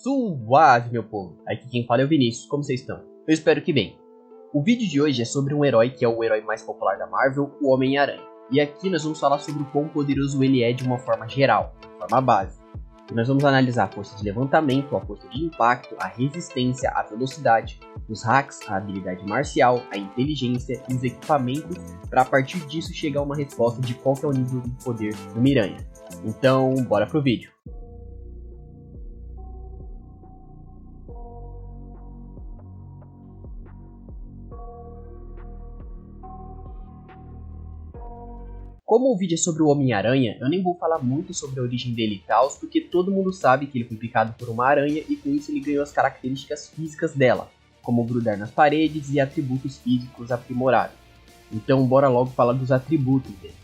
Suave, meu povo! Aqui quem fala é o Vinícius, como vocês estão? Eu espero que bem. O vídeo de hoje é sobre um herói que é o herói mais popular da Marvel, o Homem-Aranha. E aqui nós vamos falar sobre o quão poderoso ele é de uma forma geral, de forma básica. E nós vamos analisar a força de levantamento, a força de impacto, a resistência, a velocidade, os hacks, a habilidade marcial, a inteligência e os equipamentos, para a partir disso chegar a uma resposta de qual que é o nível de poder do Miranha. Então, bora pro vídeo. Como o vídeo é sobre o Homem-Aranha, eu nem vou falar muito sobre a origem dele e tal, porque todo mundo sabe que ele foi picado por uma aranha e com isso ele ganhou as características físicas dela, como grudar nas paredes e atributos físicos aprimorados. Então bora logo falar dos atributos dele.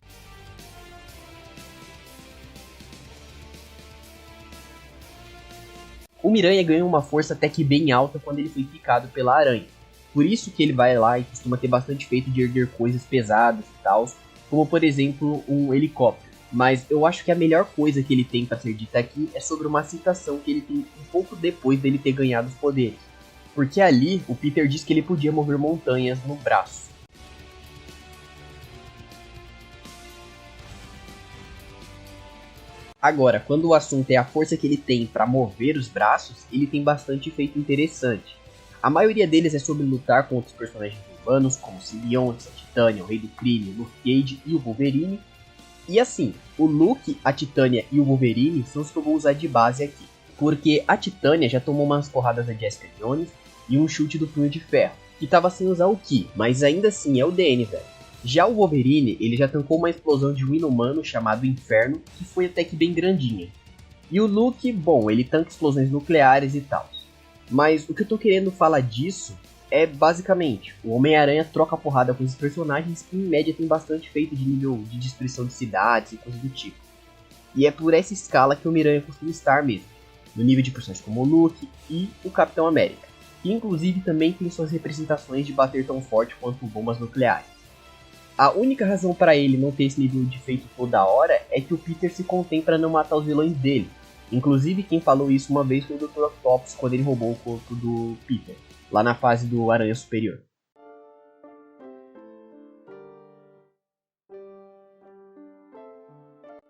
O Miranha ganhou uma força até que bem alta quando ele foi picado pela aranha. Por isso que ele vai lá e costuma ter bastante feito de erguer coisas pesadas e tal, como por exemplo um helicóptero. Mas eu acho que a melhor coisa que ele tem para ser dita aqui é sobre uma citação que ele tem um pouco depois dele ter ganhado os poderes. Porque ali o Peter disse que ele podia mover montanhas no braço. Agora, quando o assunto é a força que ele tem para mover os braços, ele tem bastante efeito interessante. A maioria deles é sobre lutar com outros personagens urbanos, como o Simbionte, a Titânia, o Rei do Crime, o Luke Cage e o Wolverine. E assim, o Luke, a Titânia e o Wolverine são os que eu vou usar de base aqui. Porque a Titânia já tomou umas porradas da Jessica Jones e um chute do Punho de Ferro, que tava sem usar o Ki, mas ainda assim é o DN, velho. Já o Wolverine, ele já tancou uma explosão de um inumano chamado Inferno, que foi até que bem grandinha. E o Luke, bom, ele tanca explosões nucleares e tal. Mas o que eu tô querendo falar disso é basicamente, o Homem-Aranha troca porrada com esses personagens que em média tem bastante feito de nível de destruição de cidades e coisas do tipo. E é por essa escala que o Miranha costuma estar mesmo, no nível de personagens como o Luke e o Capitão América, que inclusive também tem suas representações de bater tão forte quanto bombas nucleares. A única razão para ele não ter esse nível de feito toda hora é que o Peter se contém para não matar os vilões dele. Inclusive quem falou isso uma vez foi o Dr. Octopus quando ele roubou o corpo do Peter, lá na fase do Aranha Superior.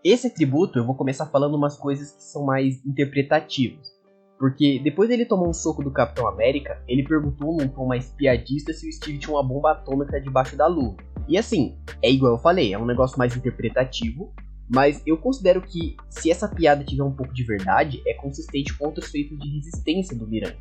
Esse atributo eu vou começar falando umas coisas que são mais interpretativas. Porque depois dele tomar um soco do Capitão América, ele perguntou num tom mais piadista se o Steve tinha uma bomba atômica debaixo da luva. E assim, é igual eu falei, é um negócio mais interpretativo, mas eu considero que se essa piada tiver um pouco de verdade, é consistente com outros feitos de resistência do Miranha.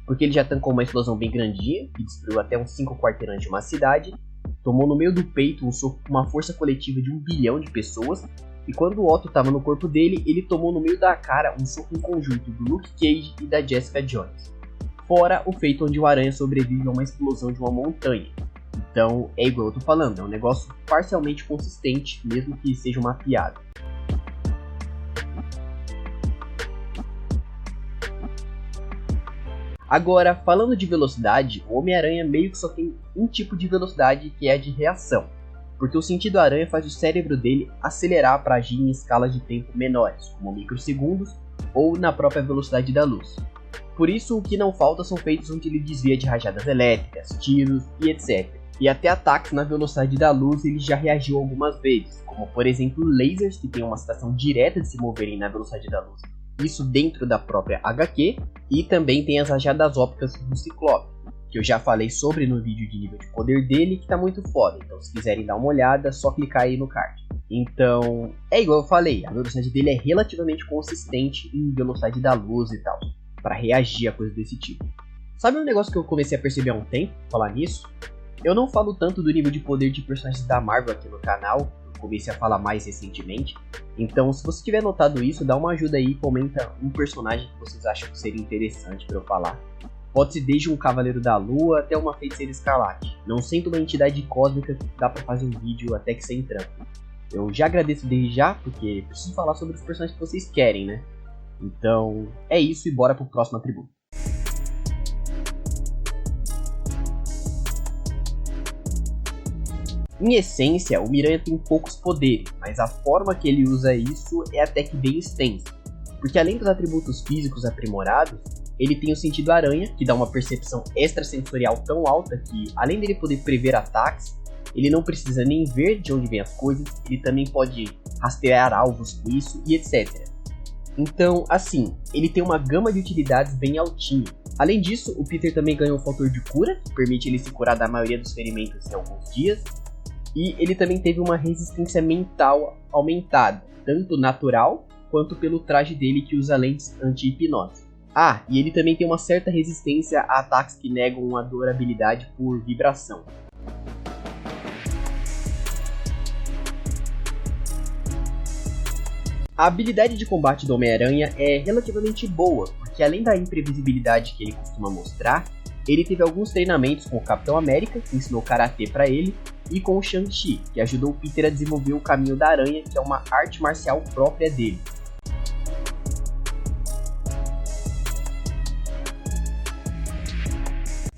Porque ele já tancou uma explosão bem grandinha, que destruiu até uns 5 quarteirões de uma cidade, tomou no meio do peito um soco com uma força coletiva de 1 bilhão de pessoas, e quando o Otto estava no corpo dele, ele tomou no meio da cara um soco em conjunto do Luke Cage e da Jessica Jones. Fora o feito onde o Aranha sobrevive a uma explosão de uma montanha. Então é igual eu tô falando, é um negócio parcialmente consistente, mesmo que seja uma piada. Agora, falando de velocidade, o Homem-Aranha meio que só tem um tipo de velocidade, que é a de reação. Porque o sentido aranha faz o cérebro dele acelerar para agir em escalas de tempo menores, como microsegundos ou na própria velocidade da luz. Por isso, o que não falta são feitos onde ele desvia de rajadas elétricas, tiros e etc. E até ataques na velocidade da luz ele já reagiu algumas vezes, como por exemplo lasers que tem uma citação direta de se moverem na velocidade da luz. Isso dentro da própria HQ, e também tem as rajadas ópticas do Ciclope, que eu já falei sobre no vídeo de nível de poder dele, que tá muito foda, então se quiserem dar uma olhada, é só clicar aí no card. Então, é igual eu falei, a velocidade dele é relativamente consistente em velocidade da luz e tal, para reagir a coisas desse tipo. Sabe um negócio que eu comecei a perceber há um tempo, falar nisso? Eu não falo tanto do nível de poder de personagens da Marvel aqui no canal, comecei a falar mais recentemente. Então, se você tiver notado isso, dá uma ajuda aí e comenta um personagem que vocês acham que seria interessante para eu falar. Pode ser desde um Cavaleiro da Lua até uma Feiticeira Escarlate. Não sendo uma entidade cósmica que dá para fazer um vídeo até que sem trampo. Eu já agradeço desde já, porque preciso falar sobre os personagens que vocês querem, né? Então, é isso e bora pro próximo atributo. Em essência, o Miranha tem poucos poderes, mas a forma que ele usa isso é até que bem extensa. Porque além dos atributos físicos aprimorados, Ele tem o sentido aranha, que dá uma percepção extrasensorial tão alta que, além dele poder prever ataques, ele não precisa nem ver de onde vêm as coisas, ele também pode rastrear alvos com isso e etc. Então, assim, ele tem uma gama de utilidades bem altinha. Além disso, o Peter também ganhou um fator de cura, que permite ele se curar da maioria dos ferimentos em alguns dias. E ele também teve uma resistência mental aumentada, tanto natural quanto pelo traje dele que usa lentes anti-hipnose. Ah, e ele também tem uma certa resistência a ataques que negam uma durabilidade por vibração. A habilidade de combate do Homem-Aranha é relativamente boa, porque além da imprevisibilidade que ele costuma mostrar, ele teve alguns treinamentos com o Capitão América, que ensinou Karatê pra ele, e com o Shang-Chi, que ajudou o Peter a desenvolver o Caminho da Aranha, que é uma arte marcial própria dele.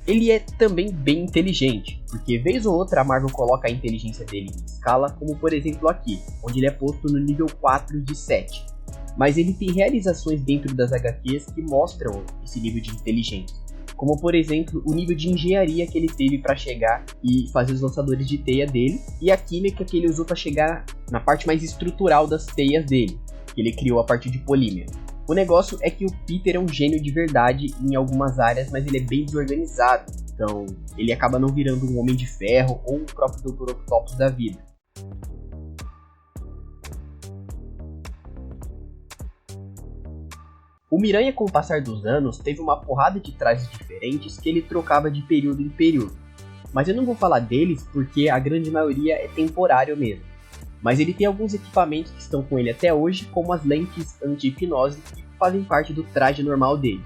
Ele é também bem inteligente, porque vez ou outra a Marvel coloca a inteligência dele em escala, como por exemplo aqui, onde ele é posto no nível 4 de 7. Mas ele tem realizações dentro das HQs que mostram esse nível de inteligência, como por exemplo o nível de engenharia que ele teve para chegar e fazer os lançadores de teia dele, e a química que ele usou para chegar na parte mais estrutural das teias dele, que ele criou a partir de polímero. O negócio é que o Peter é um gênio de verdade em algumas áreas, mas ele é bem desorganizado, então ele acaba não virando um Homem de Ferro ou o próprio Dr. Octopus da vida. O Miranha, com o passar dos anos, teve uma porrada de trajes diferentes que ele trocava de período em período, mas eu não vou falar deles porque a grande maioria é temporário mesmo. Mas ele tem alguns equipamentos que estão com ele até hoje, como as lentes anti-hipnose, que fazem parte do traje normal dele.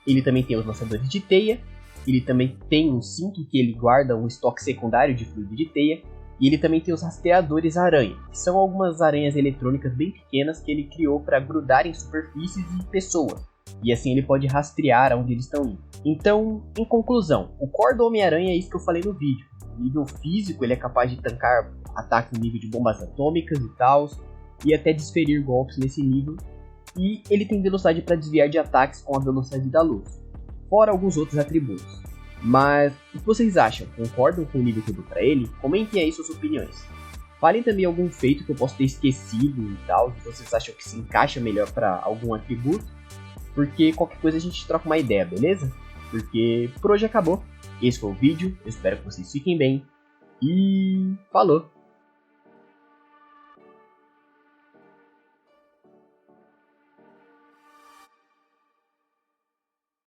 Ele também tem os lançadores de teia, ele também tem um cinto que ele guarda um estoque secundário de fluido de teia, e ele também tem os rastreadores aranha, que são algumas aranhas eletrônicas bem pequenas que ele criou para grudar em superfícies e pessoas, e assim ele pode rastrear aonde eles estão indo. Então, em conclusão, o core do Homem-Aranha é isso que eu falei no vídeo. No nível físico, ele é capaz de tancar ataques no nível de bombas atômicas e tal, e até desferir golpes nesse nível, e ele tem velocidade para desviar de ataques com a velocidade da luz, fora alguns outros atributos. Mas o que vocês acham? Concordam com o nível que eu dou para ele? Comentem aí suas opiniões. Falem também algum feito que eu posso ter esquecido e tal, que vocês acham que se encaixa melhor para algum atributo, porque qualquer coisa a gente troca uma ideia, beleza? Porque por hoje acabou. Esse foi o vídeo, eu espero que vocês fiquem bem, e falou!